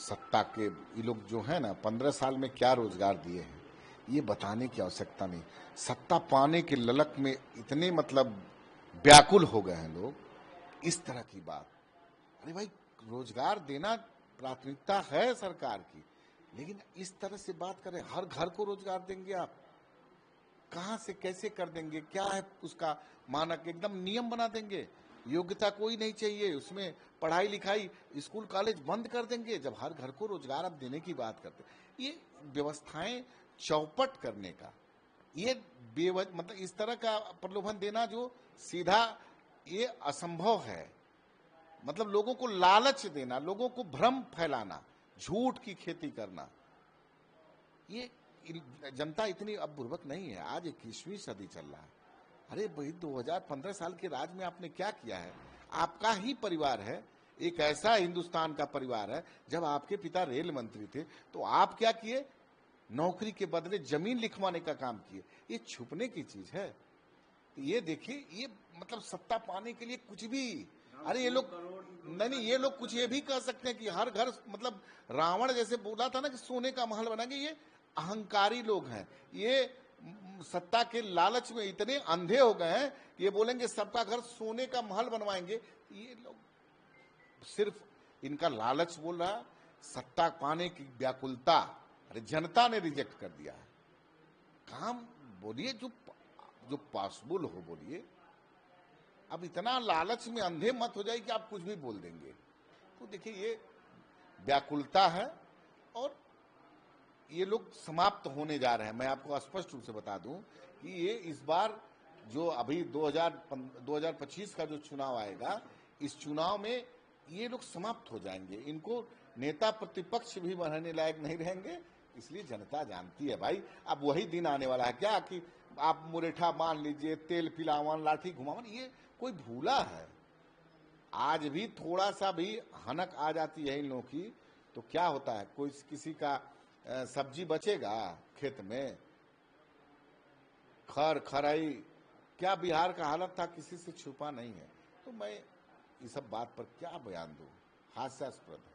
सत्ता के ये लोग जो है ना 15 साल में क्या रोजगार दिए हैं ये बताने की आवश्यकता नहीं। सत्ता पाने के ललक में इतने मतलब व्याकुल हो गए हैं लोग, इस तरह की बात। अरे भाई, रोजगार देना प्राथमिकता है सरकार की, लेकिन इस तरह से बात करें हर घर को रोजगार देंगे आप, कहां से कैसे कर देंगे, क्या है उसका मानक, एकदम नियम बना देंगे, योग्यता कोई नहीं चाहिए उसमें, पढ़ाई लिखाई स्कूल कॉलेज बंद कर देंगे जब हर घर को रोजगार आप देने की बात करते। ये व्यवस्थाएं चौपट करने का, ये मतलब इस तरह का प्रलोभन देना जो सीधा ये असंभव है। मतलब लोगों को लालच देना, लोगों को भ्रम फैलाना, झूठ की खेती करना, ये जनता इतनी अब बुर्बक नहीं है। आज 21वीं सदी चल रहा है। अरे भाई, 2015 साल के राज में आपने क्या किया है? आपका ही परिवार है, एक ऐसा हिंदुस्तान का परिवार है, जब आपके पिता रेल मंत्री थे तो आप क्या किए? नौकरी के बदले जमीन लिखवाने का काम किए। ये छुपने की चीज है। ये देखिए, ये मतलब सत्ता पाने के लिए कुछ भी। अरे ये लोग नहीं, ये लोग कुछ ये भी कह सकते हैं कि हर घर, मतलब रावण जैसे बोला था ना कि सोने का महल बनाएंगे। ये अहंकारी लोग हैं, ये सत्ता के लालच में इतने अंधे हो गए हैं कि ये बोलेंगे सबका घर सोने का महल बनवाएंगे। ये लोग सिर्फ इनका लालच बोल रहा है, सत्ता पाने की व्याकुलता। अरे जनता ने रिजेक्ट कर दिया है। काम बोलिए जो जो पॉसिबल हो बोलिए। अब इतना लालच में अंधे मत हो जाए कि आप कुछ भी बोल देंगे। तो देखिए, ये व्याकुलता है और ये लोग समाप्त होने जा रहे हैं। मैं आपको स्पष्ट रूप से बता दूं कि ये इस बार जो अभी 2025 का जो चुनाव आएगा, इस चुनाव में ये लोग समाप्त हो जाएंगे। इनको नेता प्रतिपक्ष भी बनाने लायक नहीं रहेंगे। इसलिए जनता जानती है भाई, अब वही दिन आने वाला है क्या कि आप मुरेठा मान लीजिए, तेल पिलावन, लाठी घुमावन, ये कोई भूला है? आज भी थोड़ा सा भी हनक आ जाती है इन लोगों की तो क्या होता है? कोई किसी का सब्जी बचेगा खेत में? खर खराई, क्या बिहार का हालत था, किसी से छुपा नहीं है। तो मैं इस सब बात पर क्या बयान दूं, हास्यास्पद है।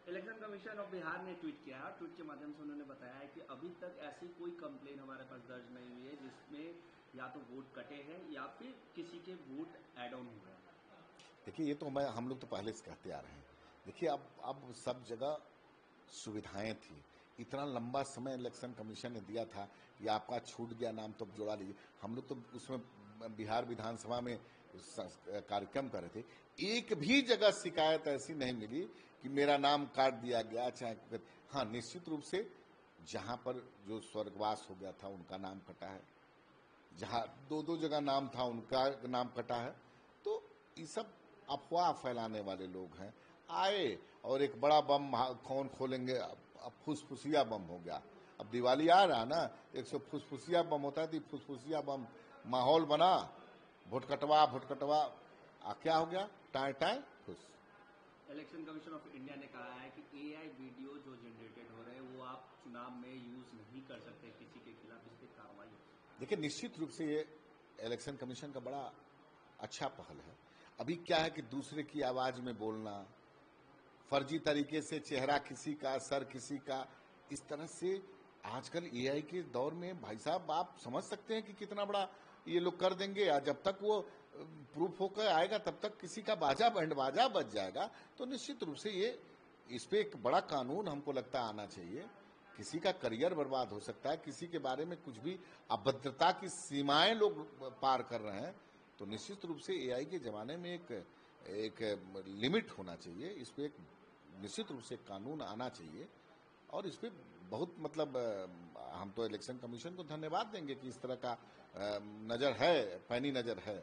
इलेक्शन कमीशन ऑफ बिहार ने ट्वीट किया है। ट्वीट के माध्यम से उन्होंने बताया है कि अभी तक ऐसी कोई कंप्लेन हमारे पास दर्ज नहीं हुई है जिसमें या तो वोट कटे हैं या फिर किसी के वोट एड ऑन हो गए। देखिए, ये तो हम लोग तो पहले से कहते आ रहे हैं। देखिए, अब सब जगह सुविधाएं थी। इतना लंबा समय इलेक्शन कमीशन ने दिया था कि आपका छूट गया नाम तो अब जोड़ा लीजिए। हम लोग तो उसमें बिहार विधानसभा में कार्यक्रम कर रहे थे, एक भी जगह शिकायत ऐसी नहीं मिली कि मेरा नाम काट दिया गया। चाहे हाँ, निश्चित रूप से जहां पर जो स्वर्गवास हो गया था उनका नाम कटा है, जहां दो दो जगह नाम था उनका नाम कटा है। तो ये सब अफवाह फैलाने वाले लोग हैं। आए और एक बड़ा बम कौन खोलेंगे, अब फुसफुसिया बम हो गया। अब दिवाली आ रहा है ना, 100 फुसफुसिया बम होता है, तो फुसफुसिया बम माहौल बना, भुटकटवा भुटकटवा, क्या हो गया, टाए टाए फुस। इलेक्शन कमीशन ऑफ इंडिया ने कहा है कि एआई वीडियो जो जनरेटेड हो रहे हैं वो आप चुनाव में यूज नहीं कर सकते, किसी के खिलाफ इस पर कार्रवाई। देखिए, निश्चित रूप से ये इलेक्शन कमीशन का बड़ा अच्छा पहल है। अभी क्या है कि दूसरे की आवाज में बोलना, फर्जी तरीके से चेहरा किसी का, सर किसी का, इस तरह से आजकल एआई के दौर में भाई साहब आप समझ सकते हैं कि कितना बड़ा ये लोग कर देंगे। या जब तक वो प्रूफ होकर आएगा तब तक किसी का बाजा बैंड बाजा बज जाएगा। तो निश्चित रूप से ये इस पे एक बड़ा कानून हमको लगता है आना चाहिए। किसी का करियर बर्बाद हो सकता है, किसी के बारे में कुछ भी अभद्रता की सीमाएं लोग पार कर रहे हैं। तो निश्चित रूप से एआई के जमाने में एक लिमिट होना चाहिए। इस पे एक निश्चित रूप से कानून आना चाहिए। और इस पे बहुत मतलब हम तो इलेक्शन कमीशन को धन्यवाद देंगे कि इस तरह का नजर है, पैनी नजर है।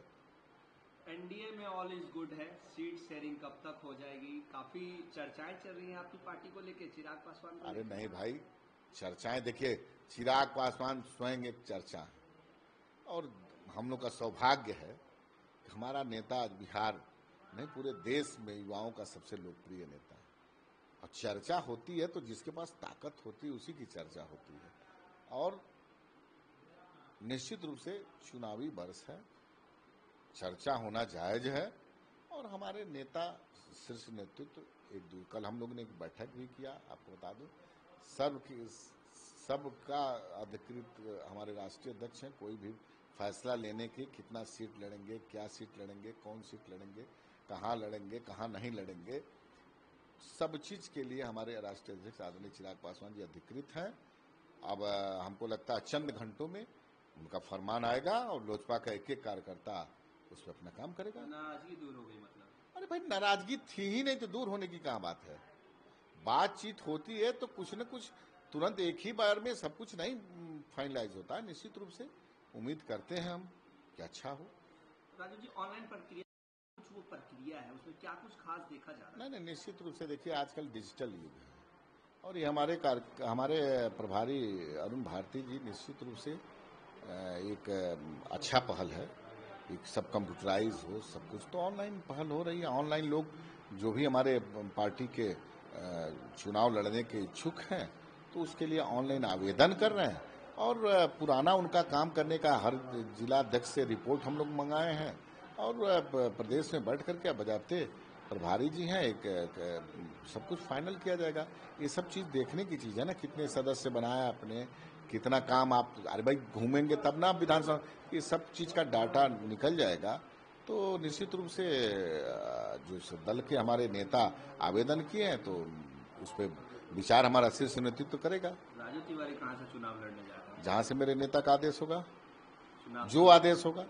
एनडीए में ऑल इज गुड है, सीट शेयरिंग कब तक हो जाएगी? काफी चर्चाएं चल रही हैं आपकी पार्टी को लेके, चिराग पासवान को। अरे नहीं भाई, चर्चाएं देखिए, चिराग पासवान स्वयं एक चर्चा है। और हम लोग का सौभाग्य है कि हमारा नेता आज बिहार नहीं पूरे देश में युवाओं का सबसे लोकप्रिय नेता है। और चर्चा होती है तो जिसके पास ताकत होती है उसी की चर्चा होती है। और निश्चित रूप से चुनावी वर्ष है, चर्चा होना जायज है। और हमारे नेता शीर्ष नेतृत्व कल हम लोगों ने एक बैठक भी किया, आपको बता दूं, सबका अधिकृत हमारे राष्ट्रीय अध्यक्ष हैं, कोई भी फैसला लेने की कितना सीट लड़ेंगे, क्या सीट लड़ेंगे, कौन सीट लड़ेंगे, कहाँ लड़ेंगे, कहाँ नहीं लड़ेंगे, सब चीज के लिए हमारे राष्ट्रीय अध्यक्ष आदरणीय चिराग पासवान जी अधिकृत हैं। अब हमको लगता है चंद घंटों में उनका फरमान आएगा और लोजपा का एक एक कार्यकर्ता उस पर अपना काम करेगा। नाराजगी दूर हो गई मतलब? अरे भाई, नाराजगी थी ही नहीं तो दूर होने की कहाँ बात है। बातचीत होती है तो कुछ न कुछ तुरंत एक ही बार में सब कुछ नहीं फाइनलाइज होता है। निश्चित रूप से उम्मीद करते हैं हम कि अच्छा हो। राजू जी, ऑनलाइन प्रक्रिया कुछ वो प्रक्रिया है, उसमें क्या कुछ खास देखा जा रहा है? नहीं, निश्चित रूप से देखिए, आजकल डिजिटल युग है और ये हमारे प्रभारी अरुण भारती जी निश्चित रूप से एक अच्छा पहल है। एक सब कंप्यूटराइज हो, सब कुछ तो ऑनलाइन पहल हो रही है। ऑनलाइन लोग जो भी हमारे पार्टी के चुनाव लड़ने के इच्छुक हैं तो उसके लिए ऑनलाइन आवेदन कर रहे हैं और पुराना उनका काम करने का हर जिला अध्यक्ष से रिपोर्ट हम लोग मंगाए हैं और प्रदेश में बैठ करके बजाते प्रभारी जी हैं, एक सब कुछ फाइनल किया जाएगा। ये सब चीज़ देखने की चीज़ है ना, कितने सदस्य बनाया आपने, कितना काम आप, अरे भाई घूमेंगे तब ना विधानसभा, ये सब चीज़ का डाटा निकल जाएगा। तो निश्चित रूप से जो दल के हमारे नेता आवेदन किए हैं तो उस पर विचार हमारा शीर्ष नेतृत्व करेगा। राजू तिवारी कहाँ से चुनाव लड़ने जा रहे हैं? जहाँ से मेरे नेता का आदेश होगा, चुनाव जो आदेश होगा।